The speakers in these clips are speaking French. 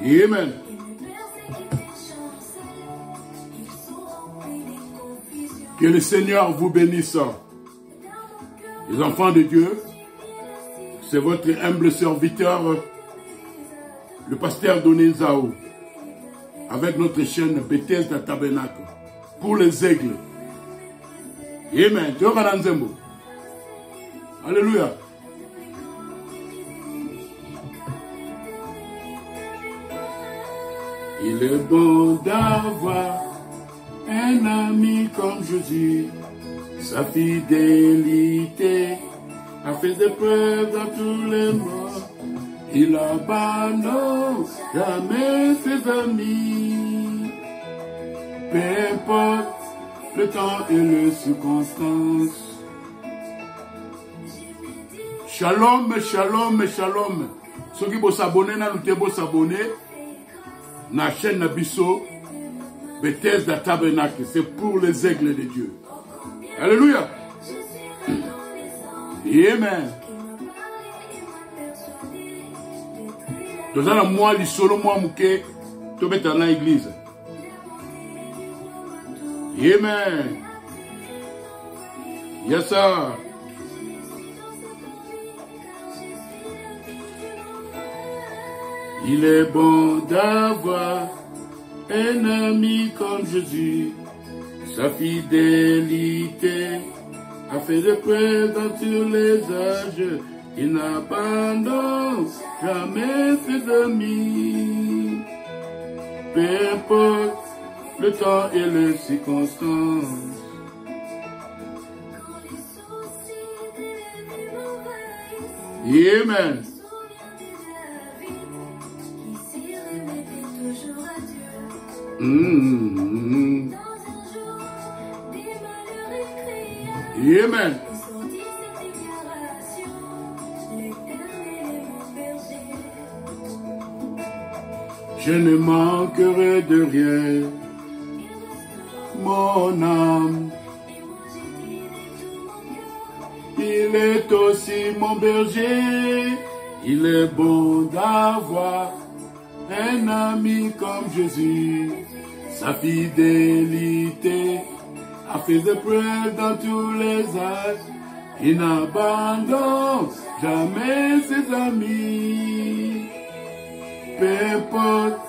Amen. Que le Seigneur vous bénisse. Les enfants de Dieu, c'est votre humble serviteur, le pasteur Doné Nzao, avec notre chaîne Bethesda Tabernacle, pour les aigles. Amen. Alléluia. Il est bon d'avoir un ami comme Jésus. Sa fidélité a fait des preuves dans tous les morts. Il abandonne jamais ses amis. Peu importe le temps et les circonstances. Shalom, shalom, shalom. Ceux qui vont s'abonner, nous s'abonner. La chaîne Nabiso, Bethesda Tabernacle, c'est pour les aigles de Dieu. Alléluia. Amen. Nous allons moi, les solo, moi, mouké, tout mettre dans l'église. Amen. Yes, sir. Il est bon d'avoir un ami comme Jésus. Sa fidélité a fait des preuves dans tous les âges. Il n'abandonne jamais ses amis. Peu importe le temps et les circonstances. Amen. Amen. Je ne manquerai de rien, mon âme. Il est aussi mon berger. Il est bon d'avoir un ami comme Jésus. Sa fidélité a fait des preuves dans tous les âges. Il n'abandonne jamais ses amis. Peu importe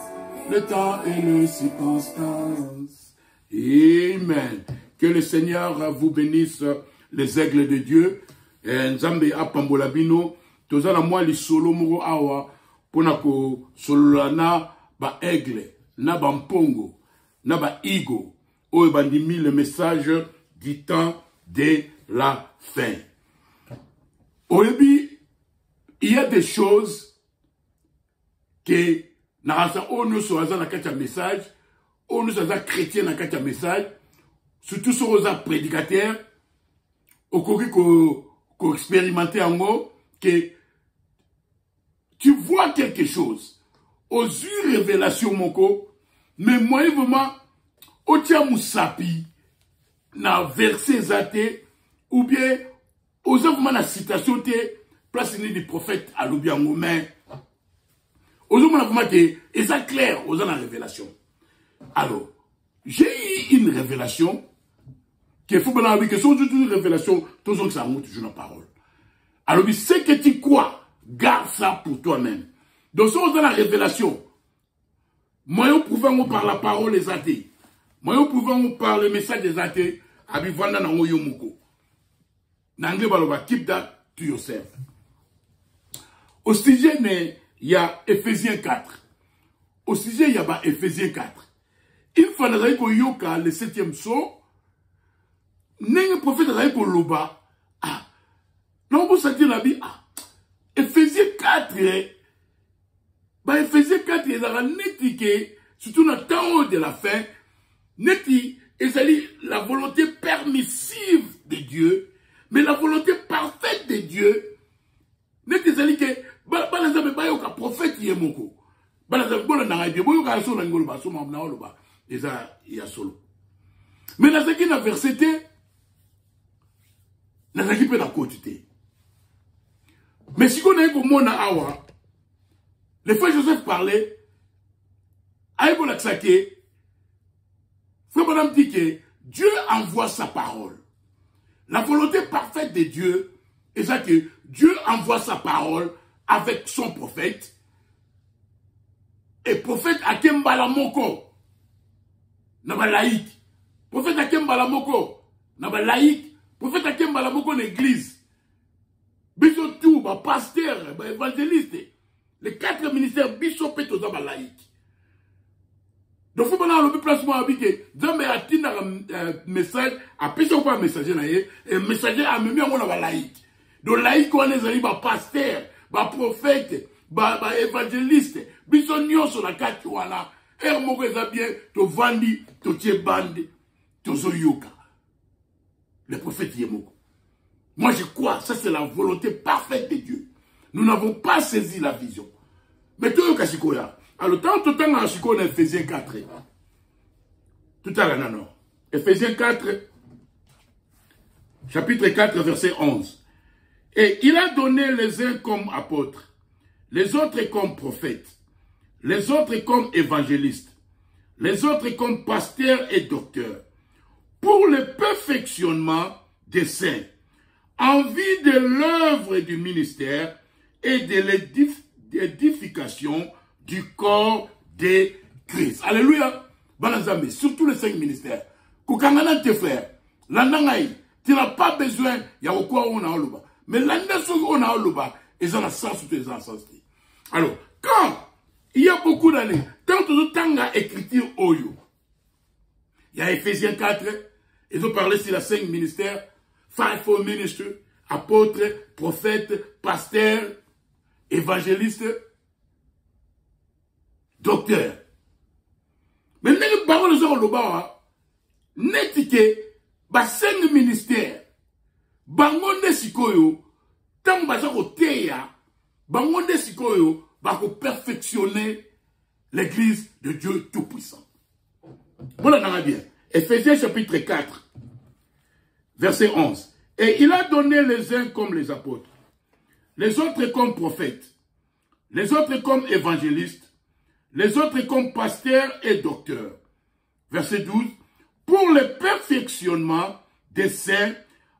le temps et les circonstances. Amen. Que le Seigneur vous bénisse, les aigles de Dieu. Nzambe apambolabino. Tozala moi li solo moko awa. Ponako solana ba aigle. Na ba mpongo. Na ba igo. Oyo bandimi le message du temps de la fin. Oyebi, il y a des choses que narasa ono soaza na kacha message, ono soaza chrétien na kacha message, surtout soaza prédicateur, okoki ko expérimenter en mot que tu vois quelque chose aux yeux révélation moko, mais moi vraiment otia musapi na verset zate ou bien aux vraiment la citation te place ni du prophète à l'obiango mais aux hommes vraiment que et ça clair aux la révélation. Alors j'ai eu une révélation qu'il faut bien que sont une révélation tous que ça monte toujours la parole. Alors c'est que tu crois, garde ça pour toi-même. Donc si on a la révélation, moi on pouvait par la parole les athées. Moi, on pouvait par le message des athées, abivanda na ngoyo muko. N'anglais baloba, keep that to yourself. Au sujet, il y a Ephésiens 4. Au sujet, il y a Ephésiens 4. Une fois, nous avons yoka le 7e saut. N'est prophète dans loba. Ah. Non, vous savez la vie. Ah. Ephésiens 4. Ephésiens 4, il y a un surtout dans le temps de la fin. Neti, c'est la volonté permissive de Dieu, mais la volonté parfaite de Dieu. Neti, c'est que, balazabe bayoka prophète yemoko. Balazabe bola na radio, boyoka solo ngolo ba soma na oloba. Eza ya solo. Mais la zaki na verset na zaki pe na quotité. Mais si on a eu mona awa, le frère Joseph parlait Aïbo Laksake, Frère Madame dit que Dieu envoie sa parole. La volonté parfaite de Dieu est ça que Dieu envoie sa parole avec son prophète. Et prophète Akembala Moko, Naba laïque. Prophète Akembala Moko, Naba laïque. Prophète Akembala Moko l'église. Bisotou, pasteur, évangéliste. Les 4 ministères, bishop et tout ça, laïque. Donc, il faut que le placement habité. Dans mes attines, un message, à plusieurs fois un messager, et un messager a même un laïque. Donc, laïque, on est allé, pasteur, prophète, évangéliste, bisognon sur la carte, voilà. Et on a bien, to vandi, to tchébandi, to zoyoka. Le prophète Yemoko. Moi, je crois, ça c'est la volonté parfaite de Dieu. Nous n'avons pas saisi la vision. Mais tout le cas, alors, tant que temps, on a Ephésiens 4. Tout à l'heure, non. Ephésiens 4, chapitre 4, verset 11. Et il a donné les uns comme apôtres, les autres comme prophètes, les autres comme évangélistes, les autres comme pasteurs et docteurs, pour le perfectionnement des saints, en vue de l'œuvre du ministère et de l'édification du corps de Christ. Alléluia. Banazamé, surtout les 5 ministères. Koukangana tes frères, l'anangaï, tu n'as pas besoin, il y a quoi on a en loba. Mais l'anasou on a en loba, ils ont la sens ou les sens. Alors, quand il y a beaucoup d'années, tant que tu as écrit Oyo, il y a Ephésiens 4, ils ont parlé sur les 5 ministères, 5 ministres, apôtres, prophètes, pasteurs, évangélistes, docteur. Mais les paroles sont le bas, n'étiquez, 5 ministères, bangonde sikoyo, tant baza teya, bangonde sikoyo, bako perfectionner l'église de Dieu Tout-Puissant. Voilà, on a bien. Ephésiens chapitre 4, verset 11. Et il a donné les uns comme les apôtres, les autres comme prophètes, les autres comme évangélistes, les autres comme pasteurs et docteurs. Verset 12. Pour le perfectionnement des saints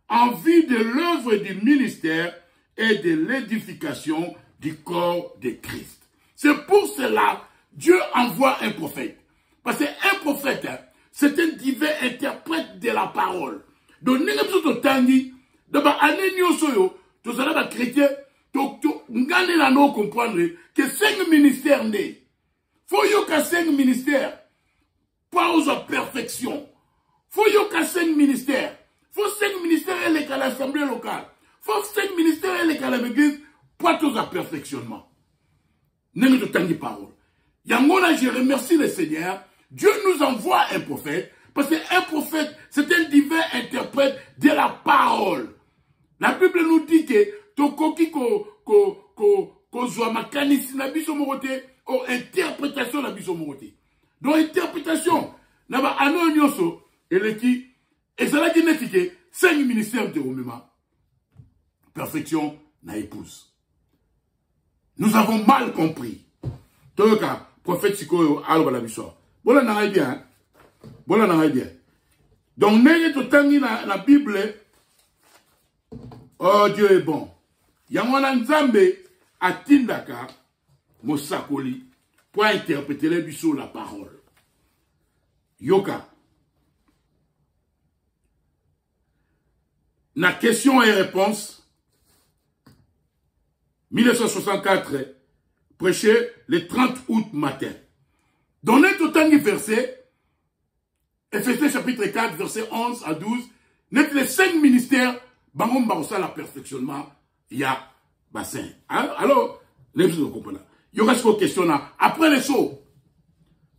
en vue de l'œuvre du ministère et de l'édification du corps de Christ. C'est pour cela Dieu envoie un prophète. Parce qu'un prophète, c'est un divin interprète de la parole. Donc, nous avons tangi, d'abord, tous les chrétiens, nous allons comprendre que 5 ministères nés. Faut y a 5 ministères. Pas aux perfection. Faut y a 5 ministères. Faut 5 ministères et à l'assemblée locale. Faut 5 ministères et à l'église. Pas tous à perfectionnement. N'est-ce pas de parole. Yangona, je remercie le Seigneur. Dieu nous envoie un prophète. Parce qu'un prophète, c'est un divin interprète de la parole. La Bible nous dit que tokoki ko zoa makanisi na biso morote o interprétation na biso morote. Donc interprétation na ba ano nyonso eleki ezalaki netike 5 ministères de Romema. Perfection na épouse. Nous avons mal compris. Toka prophète sikoyo alo la biso. Voilà na bien. Voilà na bien. Donc neye to tangi na Bible. Oh, Dieu est bon. Yamona Nzambe atindaka mosakoli pour interpréter les biso la parole. Yoka. Na question et réponse. 1964, prêché le 30 août matin. Donnez tout un verset, Ephésiens chapitre 4, verset 11 à 12, net les 5 ministères, bangon barossa la perfectionnement, il y a bassin. Alors, les gens comprennent. Il y aura cette question là. Après les sauts,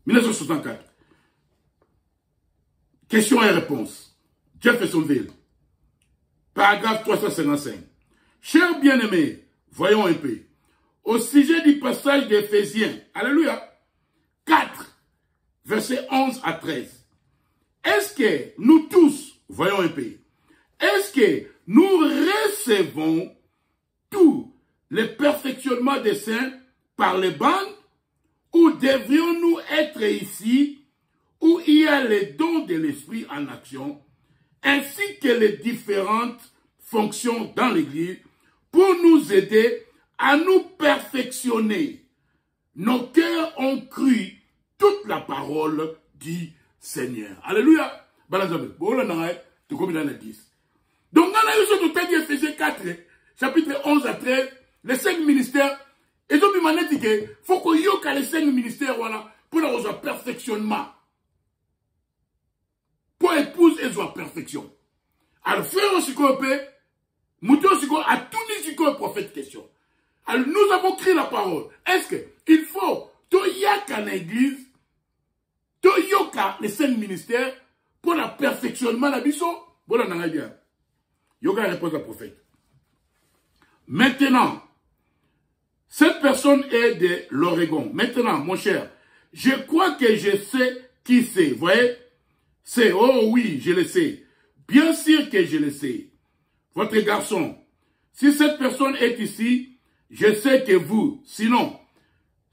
1964. Question et réponse. Jeffersonville. Paragraphe 355. Chers bien-aimés, voyons un peu. Au sujet du passage d'Éphésiens, alléluia, 4, versets 11 à 13. Est-ce que nous tous, voyons un peu, est-ce que nous recevons tout le perfectionnement des saints par les bandes Ou devrions-nous être ici où il y a les dons de l'esprit en action, ainsi que les différentes fonctions dans l'Église, pour nous aider à nous perfectionner. Nos cœurs ont cru toute la parole du Seigneur. Alléluia. Donc, on a eu ce total d'Éphésiens 4, chapitre 11 à 13, les 5 ministères. Et donc, il dit qu'il faut qu'il y ait les 5 ministères voilà, pour avoir un perfectionnement. Pour épouse et soit perfection. Alors, frère aussi qu'on peut, mouton aussi qu'on a tout dit qu'on prophète question. Alors, nous avons créé la parole. Est-ce qu'il faut, to yaka l'église, to yoka les 5 ministères, pour le perfectionnement de la biso? Voilà, on a bien. Yoka répond à prophète. Maintenant, cette personne est de l'Oregon. Maintenant, mon cher, je crois que je sais qui c'est. Vous voyez? C'est, oh oui, je le sais. Bien sûr que je le sais. Votre garçon, si cette personne est ici, je sais que vous, sinon,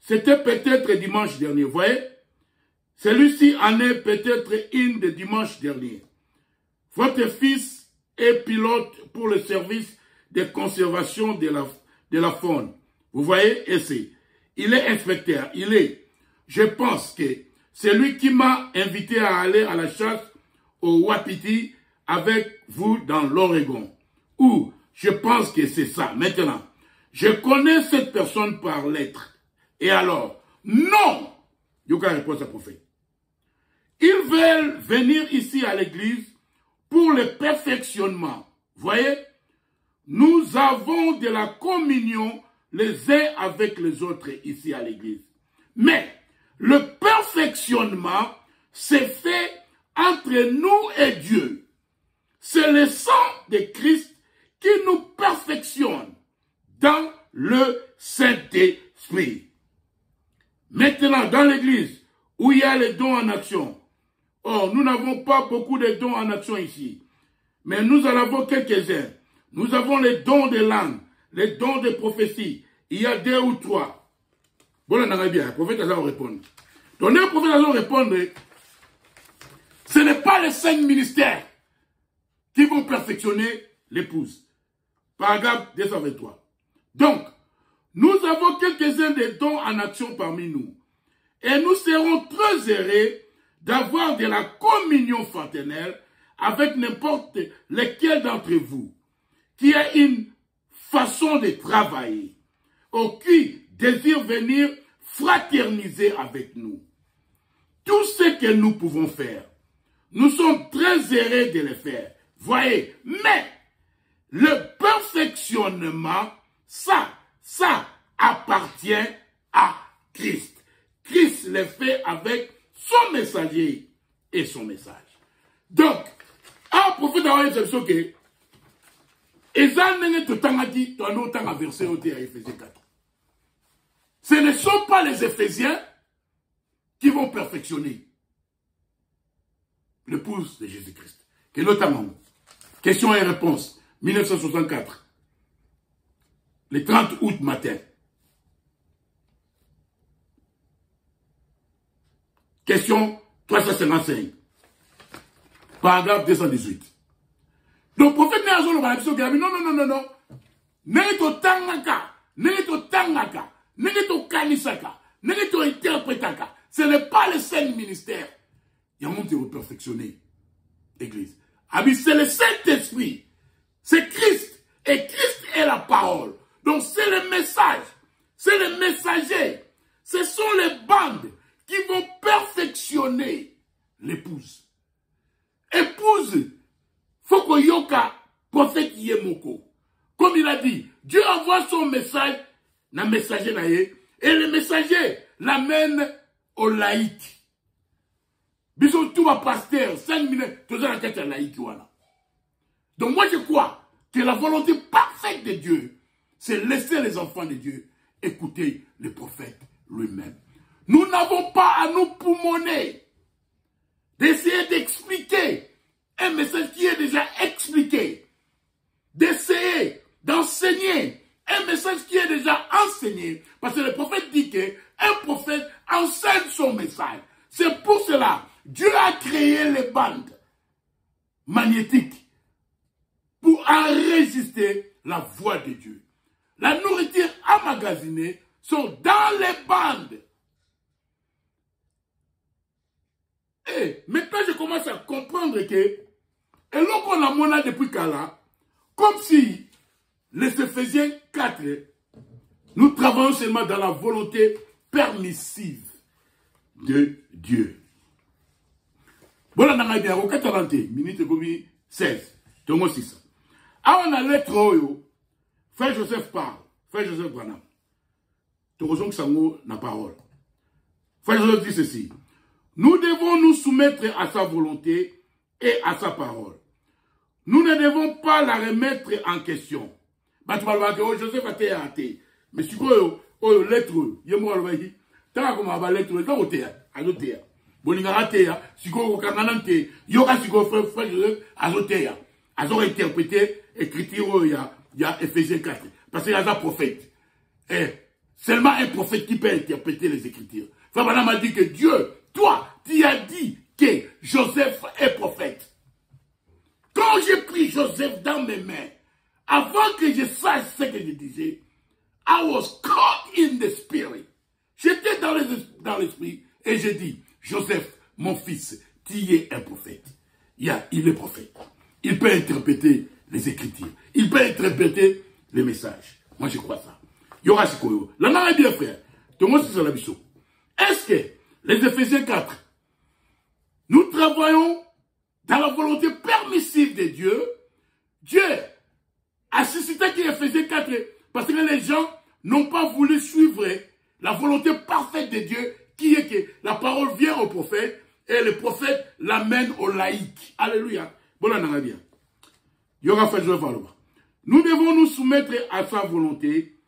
c'était peut-être dimanche dernier. Vous voyez? Celui-ci en est peut-être une de dimanche dernier. Votre fils est pilote pour le service de conservation de la faune. Vous voyez? Et c'est. Il est inspecteur. Il est. Je pense que c'est lui qui m'a invité à aller à la chasse au Wapiti avec vous dans l'Oregon. Ou, je pense que c'est ça. Maintenant, je connais cette personne par lettre. Et alors, non! Yoka répond à prophète. Ils veulent venir ici à l'église pour le perfectionnement. Voyez? Nous avons de la communion les uns avec les autres ici à l'église. Mais le perfectionnement s'est fait entre nous et Dieu. C'est le sang de Christ qui nous perfectionne dans le Saint-Esprit. Maintenant, dans l'église, où il y a les dons en action, nous n'avons pas beaucoup de dons en action ici, mais nous en avons quelques-uns. Nous avons les dons de langue, les dons de prophétie. Il y a 2 ou 3. Bon, on en a bien. Le prophète a répondre. Donc, le prophète a répondre. Ce n'est pas les 5 ministères qui vont perfectionner l'épouse. Paragraphe 223. Donc, nous avons quelques-uns des dons en action parmi nous. Et nous serons très heureux d'avoir de la communion fraternelle avec n'importe lequel d'entre vous qui a une façon de travailler ou qui désire venir fraterniser avec nous. Tout ce que nous pouvons faire, nous sommes très heureux de le faire. Voyez, mais le perfectionnement, ça appartient à Christ. Christ le fait avec son messager et son message. Donc, un prophète d'avoir une exception que ce ne sont pas les Éphésiens qui vont perfectionner l'épouse de Jésus-Christ. Que notamment, question et réponse, 1964, le 30 août matin. Question 355, paragraphe 218. Donc, le prophète n'a pas dit non. Neto tangaka, neto tangaka, neto kanisaka, neto interprétaka. Ce n'est pas le Saint ministère. Il y a un monde qui veut perfectionner l'église. C'est le Saint-Esprit. C'est Christ. Et Christ est la parole. Donc, c'est le message. C'est le messager. Ce sont les bandes qui vont perfectionner l'épouse. Épouse, faut que yoka prophète yemoko. Comme il a dit, Dieu envoie son message, na messager naye, et le messager l'amène au laïc. Bisous tout va pasteur, 5 minutes, tout ça la tête à laïc voilà. Donc moi je crois que la volonté parfaite de Dieu, c'est laisser les enfants de Dieu écouter le prophète lui-même. Nous n'avons pas à nous poumonner d'essayer d'expliquer un message qui est déjà expliqué, d'essayer d'enseigner un message qui est déjà enseigné, parce que le prophète dit qu'un prophète enseigne son message. C'est pour cela, Dieu a créé les bandes magnétiques pour enregistrer la voix de Dieu. La nourriture emmagasinée sont dans les bandes. Et maintenant, je commence à comprendre que, et là qu'on a monnaie depuis Kala, comme si les Éphésiens 4, nous travaillons seulement dans la volonté permissive de Dieu. Voilà, on a bien, au 40 minutes, 16, Tomo 6. Ah, on a lettre, Frère Joseph parle, Frère Joseph Branham. Torozong Sango, la parole. Frère Joseph dit ceci. Nous devons nous soumettre à sa volonté et à sa parole. Nous ne devons pas la remettre en question. Bah, tu vas le voir que Joseph a été athée. Mais si tu as lettre, il y a moi le tu as comme la lettre, tu as azotea. Bolingara tea, si tu as kananante, il y aura si tu as frère Joseph azotea. Azo interprété, écriture, il y a Éphésiens 4. Parce qu'il y a un prophète. Et seulement un prophète qui peut interpréter les Écritures. Frère Branham m'a dit que Dieu, toi, tu as dit que Joseph est prophète. Quand j'ai pris Joseph dans mes mains, avant que je sache ce que je disais, I was caught in the spirit. J'étais dans l'esprit et j'ai dit, Joseph, mon fils, tu es un prophète. Il est prophète. Il peut interpréter les Écritures. Il peut interpréter les messages. Moi, je crois ça. Il y aura ce qu'on la main est bien, frère. Est-ce que les Éphésiens 4, nous travaillons dans la volonté permissive de Dieu? Dieu a suscité qui Éphésiens 4 parce que les gens n'ont pas voulu suivre la volonté parfaite de Dieu qui est que la parole vient au prophète et le prophète l'amène au laïc. Alléluia. Bon, là, on a bien. Il y aura fait Joseph Aloba. Nous devons nous soumettre à sa volonté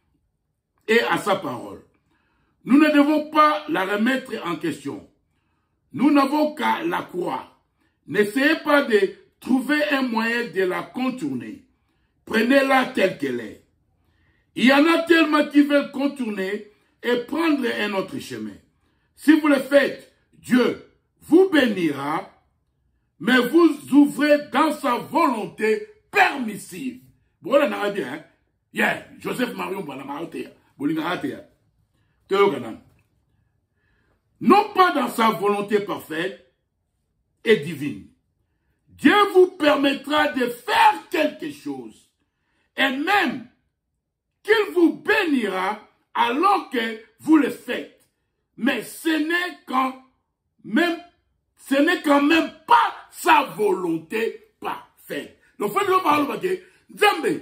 et à sa parole. Nous ne devons pas la remettre en question. Nous n'avons qu'à la croire. N'essayez pas de trouver un moyen de la contourner. Prenez-la telle qu'elle est. Il y en a tellement qui veulent contourner et prendre un autre chemin. Si vous le faites, Dieu vous bénira, mais vous ouvrez dans sa volonté permissive. Voilà, on a bien, hein? Yeah, Joseph Marion, voilà, non pas dans sa volonté parfaite et divine. Dieu vous permettra de faire quelque chose. Et même qu'il vous bénira alors que vous le faites. Mais ce n'est quand même pas sa volonté parfaite. Donc, il faut parler de Nzambe,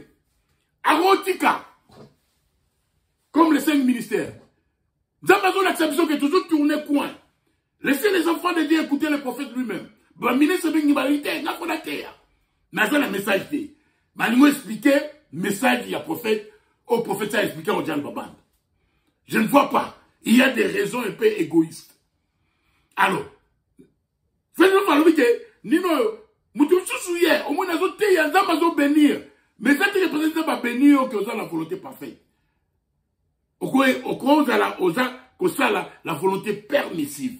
Arotika, comme les 5 ministères. Nzambe a l'acception qui est toujours tourné coin. Laissez les enfants de Dieu écouter le prophète lui-même. Bamine se bengi balite, n'a pas d'attée. N'a pas le message. Manu expliquer message du prophète, au prophète ça expliqué au Djan Baban. Je ne vois pas. Il y a des raisons un peu égoïstes. Alors, faites-le voir que Nino, Moutou Soussouye, au moins, il y a des gens bénir. Mais ça, tu représentes pas bénir que vous avez la volonté parfaite. Au cours de la volonté permissive.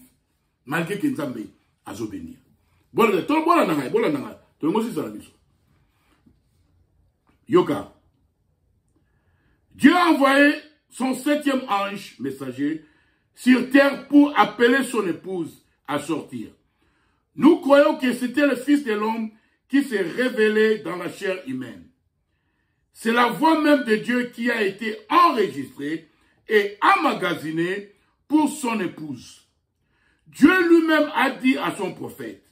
Malgré que nous avons à bénir. Yoka. Dieu a envoyé son 7e ange messager sur terre pour appeler son épouse à sortir. Nous croyons que c'était le Fils de l'homme qui s'est révélé dans la chair humaine. C'est la voix même de Dieu qui a été enregistrée et emmagasinée pour son épouse. Dieu lui-même a dit à son prophète,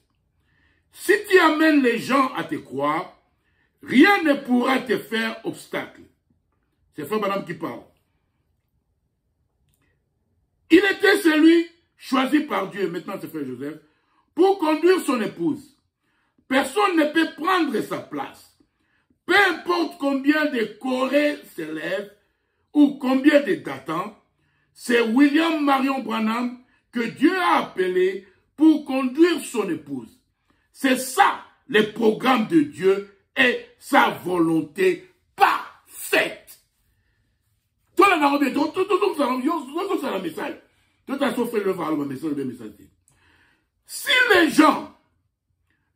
si tu amènes les gens à te croire, rien ne pourra te faire obstacle. C'est Frère Branham qui parle. Il était celui choisi par Dieu, maintenant c'est Frère Joseph, pour conduire son épouse. Personne ne peut prendre sa place. Peu importe combien de chorés s'élèvent ou combien de datants, c'est William Marion Branham que Dieu a appelé pour conduire son épouse. C'est ça le programme de Dieu et sa volonté parfaite. Toi, la message. Si les gens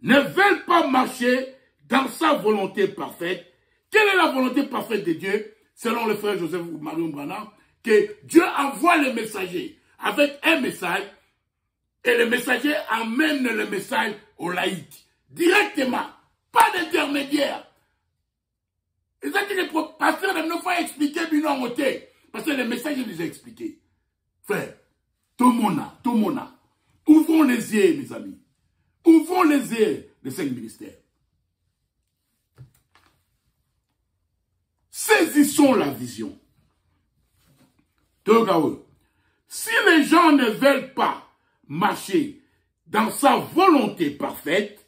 ne veulent pas marcher dans sa volonté parfaite, quelle est la volonté parfaite de Dieu, selon le frère Joseph Marion Branham, que Dieu envoie les messagers avec un message et le messager amène le message au laïc, directement, pas d'intermédiaire. Et ça que les pasteurs ne faut expliquer bien côté, parce que le message est déjà expliqué. Frère, tout le monde, ouvrons les yeux, mes amis. Ouvrons les yeux des 5 ministères. Saisissons la vision. Si les gens ne veulent pas marcher dans sa volonté parfaite,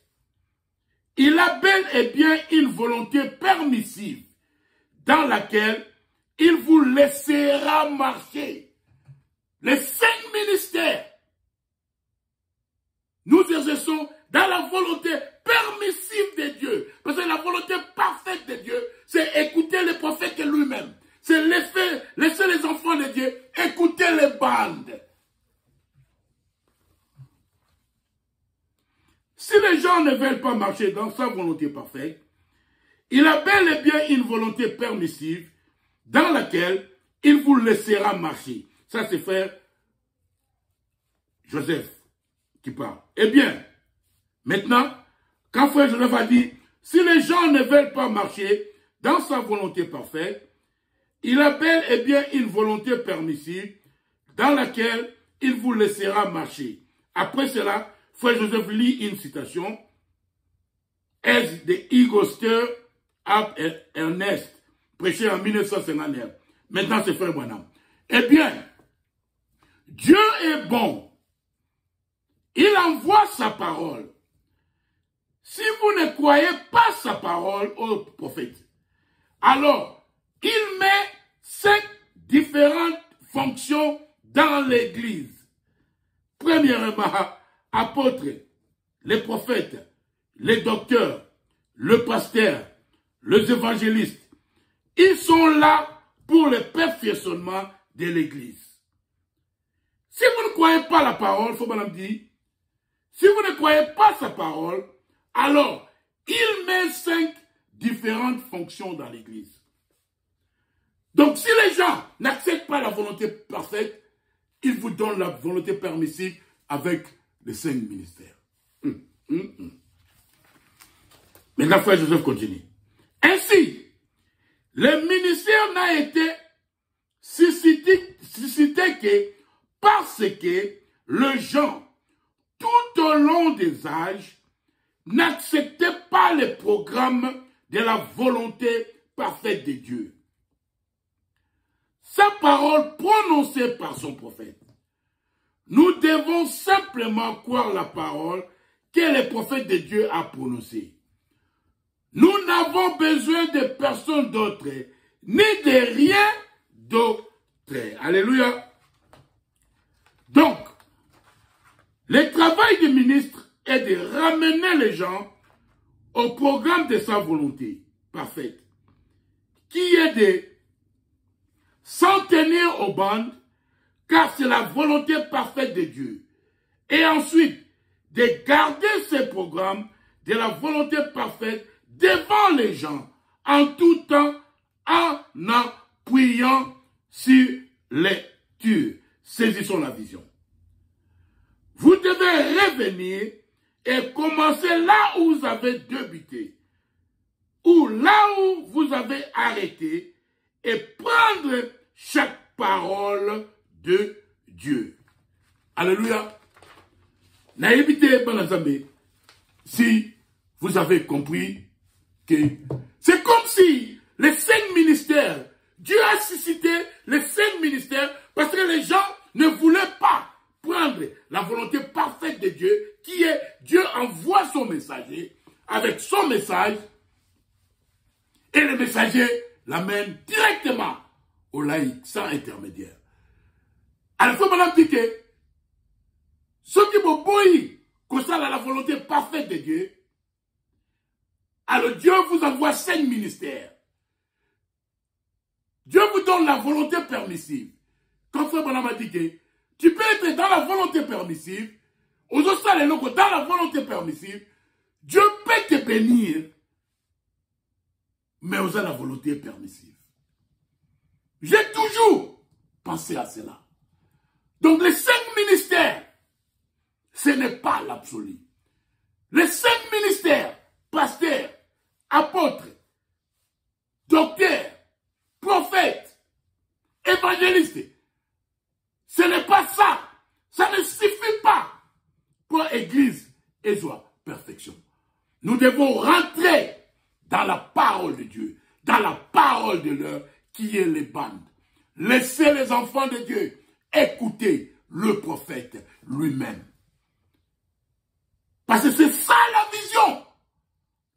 il a bel et bien une volonté permissive dans laquelle il vous laissera marcher. Les 5 ministères, nous exerçons dans la volonté permissive de Dieu. Parce que la volonté parfaite de Dieu, c'est écouter le prophète lui-même. C'est laisser les enfants de Dieu écouter les bandes. Si les gens ne veulent pas marcher dans sa volonté parfaite, il a bel et bien une volonté permissive dans laquelle il vous laissera marcher. Ça, c'est frère Joseph qui parle. Eh bien, maintenant, quand frère Joseph a dit, si les gens ne veulent pas marcher dans sa volonté parfaite, il a bel et bien une volonté permissive dans laquelle il vous laissera marcher. Après cela, frère Joseph lit une citation. As the Egoster Ab Ernest, prêché en 1959. Maintenant, c'est frère Branham. Eh bien, Dieu est bon. Il envoie sa parole. Si vous ne croyez pas sa parole au prophète, alors il met 5 différentes fonctions dans l'église. Premièrement, apôtres, les prophètes, les docteurs, le pasteur, les évangélistes. Ils sont là pour le perfectionnement de l'église. Si vous ne croyez pas la parole, il faut madame dire, si vous ne croyez pas sa parole, alors il met 5 différentes fonctions dans l'église. Donc si les gens n'acceptent pas la volonté parfaite, ils vous donnent la volonté permissive avec les 5 ministères. Maintenant, frère Joseph continue. Ainsi, le ministère n'a été suscité que parce que les gens, tout au long des âges, n'acceptaient pas le programme de la volonté parfaite de Dieu. Sa parole prononcée par son prophète. Nous devons simplement croire la parole que le prophète de Dieu a prononcée. Nous n'avons besoin de personne d'autre, ni de rien d'autre. Alléluia. Donc, le travail du ministre est de ramener les gens au programme de sa volonté parfaite, qui est de s'en tenir aux bandes, car c'est la volonté parfaite de Dieu. Et ensuite, de garder ce programme de la volonté parfaite devant les gens, en tout temps, en appuyant sur les tues. Saisissons la vision. Vous devez revenir et commencer là où vous avez débuté, ou là où vous avez arrêté, et prendre chaque parole de Dieu. Alléluia. Naïbité Banazambe, si vous avez compris que c'est comme si les 5 ministères, Dieu a suscité les 5 ministères parce que les gens ne voulaient pas prendre la volonté parfaite de Dieu, qui est Dieu envoie son messager avec son message et le messager l'amène directement au laïc, sans intermédiaire. Alors, il faut maintenant dire que ceux qui m'ont boyi concernant la volonté parfaite de Dieu, alors Dieu vous envoie 5 ministères. Dieu vous donne la volonté permissive. Comme Frère Branham a dit que Tu peux être dans la volonté permissive. Dans la volonté permissive, Dieu peut te bénir, mais aux la volonté permissive. J'ai toujours pensé à cela. Donc les 5 ministères, ce n'est pas l'absolu. Les 5 ministères, pasteurs, apôtres, docteurs, prophètes, évangélistes, ce n'est pas ça. Ça ne suffit pas pour l'église et soit perfection. Nous devons rentrer dans la parole de Dieu, dans la parole de l'heure qui est les bandes. Laissez les enfants de Dieu écouter le prophète lui-même. Parce que c'est ça la vision.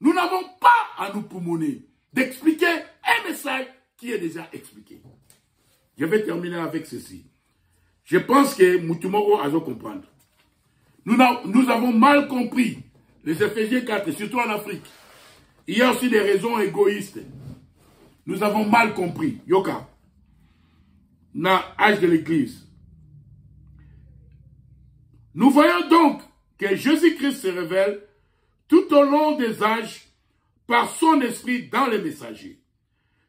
Nous n'avons pas à nous poumonner d'expliquer un message qui est déjà expliqué. Je vais terminer avec ceci. Je pense que Moutumoro a dû comprendre. Nous avons mal compris les Éphésiens 4, surtout en Afrique. Il y a aussi des raisons égoïstes. Nous avons mal compris. Yoka. Dans l'âge de l'Église. Nous voyons donc que Jésus-Christ se révèle tout au long des âges par son esprit dans les messagers.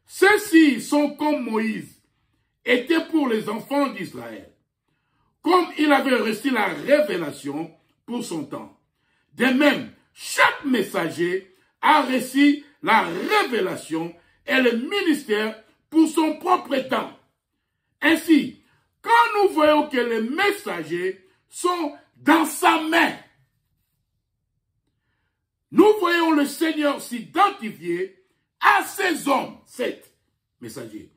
Ceux-ci sont comme Moïse, étaient pour les enfants d'Israël. Comme il avait reçu la révélation pour son temps. De même, chaque messager a reçu la révélation et le ministère pour son propre temps. Ainsi, quand nous voyons que les messagers sont dans sa main, nous voyons le Seigneur s'identifier à ces hommes, 7 messagers,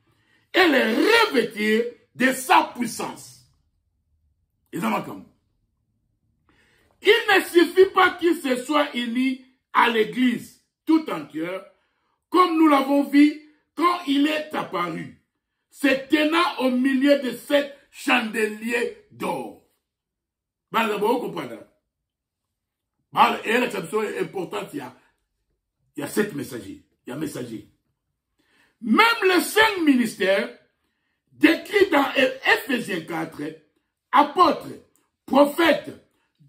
et les revêtir de sa puissance. Il ne suffit pas qu'ils se soient unis à l'église tout entière, comme nous l'avons vu quand il est apparu, se tenant au milieu de 7 chandeliers d'or. Vous comprenez? Et la chanson est importante, il y a 7 messagers. Il y a messagers. Même les 5 ministères décrits dans Éphésiens 4, apôtres, prophètes,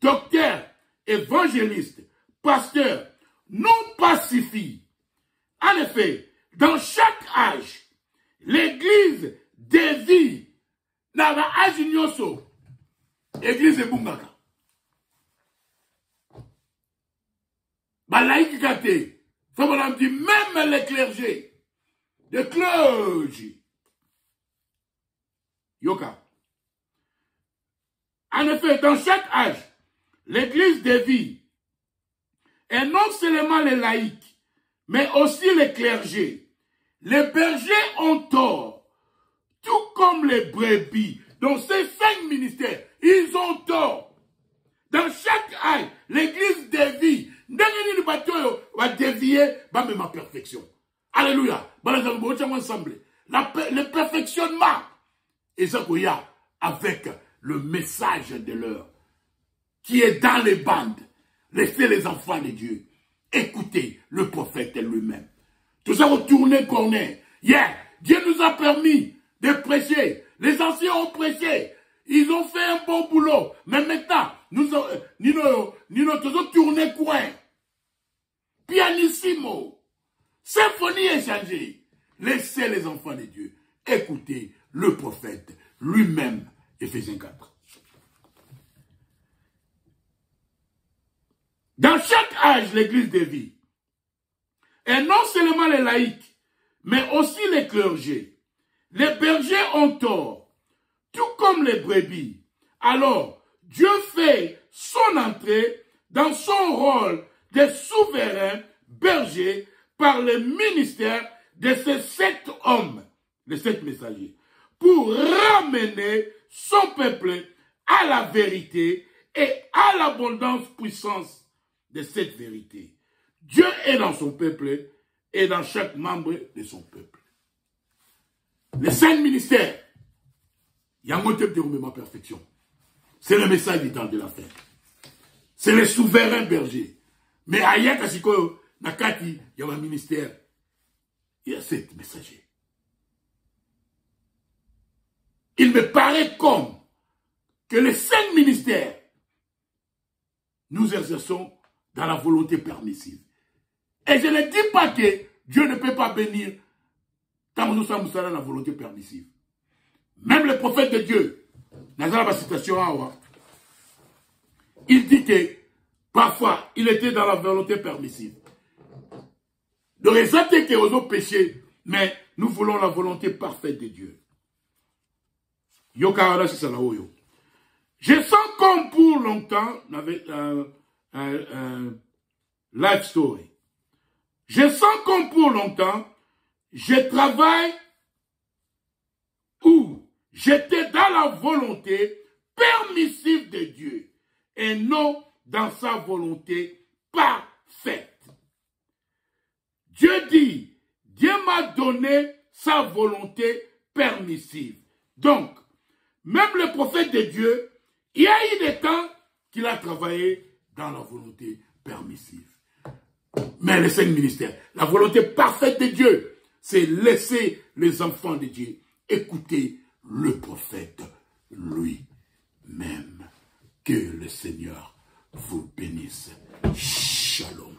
docteurs, évangélistes, pasteurs, nous pacifient. En effet, dans chaque âge, l'église dévie dans l'âge nyoso, église de Bungaka. Balaïki Kate, ça veut dire même les clergés, les clergés. Yoka. En effet, dans chaque âge, l'église dévie, et non seulement les laïcs, mais aussi les clergés. Les bergers ont tort, tout comme les brebis. Dans ces 5 ministères, ils ont tort. Dans chaque âge, l'église dévie. Va dévier, va même ma perfection. Alléluia. Le perfectionnement. Et ça qu'il y a avec le message de l'heure qui est dans les bandes. Laissez les enfants de Dieu écouter le prophète lui-même. Tout ça retourner corner. Yeah, Dieu nous a permis de prêcher. Les anciens ont prêché. Ils ont fait un bon boulot. Mais maintenant, nous avons tourné coin. Pianissimo. Symphonie échangée. Laissez les enfants de Dieu écouter le prophète lui-même. Éphésiens 4. Dans chaque âge, l'église dévie. Et non seulement les laïcs, mais aussi les clergés. Les bergers ont tort, tout comme les brebis. Alors, Dieu fait son entrée dans son rôle de souverain berger par le ministère de ces 7 hommes, les 7 messagers, pour ramener son peuple à la vérité et à l'abondance puissance de cette vérité. Dieu est dans son peuple et dans chaque membre de son peuple. Les 5 ministères, il y a un motif de ma perfection. C'est le message du temps de la fin. C'est le souverain berger. Mais ailleurs, Kasiko, Nakati, il y a un ministère. Il y a 7 messagers. Il me paraît comme que les 5 ministères, nous exerçons dans la volonté permissive. Et je ne dis pas que Dieu ne peut pas bénir quand nous sommes dans la volonté permissive. Même le prophète de Dieu, dans la citation, il dit que parfois, il était dans la volonté permissive. Donc, c'est que nous avons péché, mais nous voulons la volonté parfaite de Dieu. Je sens comme pour longtemps, avec life story. Je sens comme pour longtemps, je travaille où j'étais dans la volonté permissive de Dieu et non dans sa volonté parfaite. Dieu dit, Dieu m'a donné sa volonté permissive. Donc, même le prophète de Dieu, il y a eu des temps qu'il a travaillé dans la volonté permissive. Mais les 5 ministères, la volonté parfaite de Dieu, c'est laisser les enfants de Dieu écouter le prophète lui-même. Que le Seigneur vous bénisse. Shalom.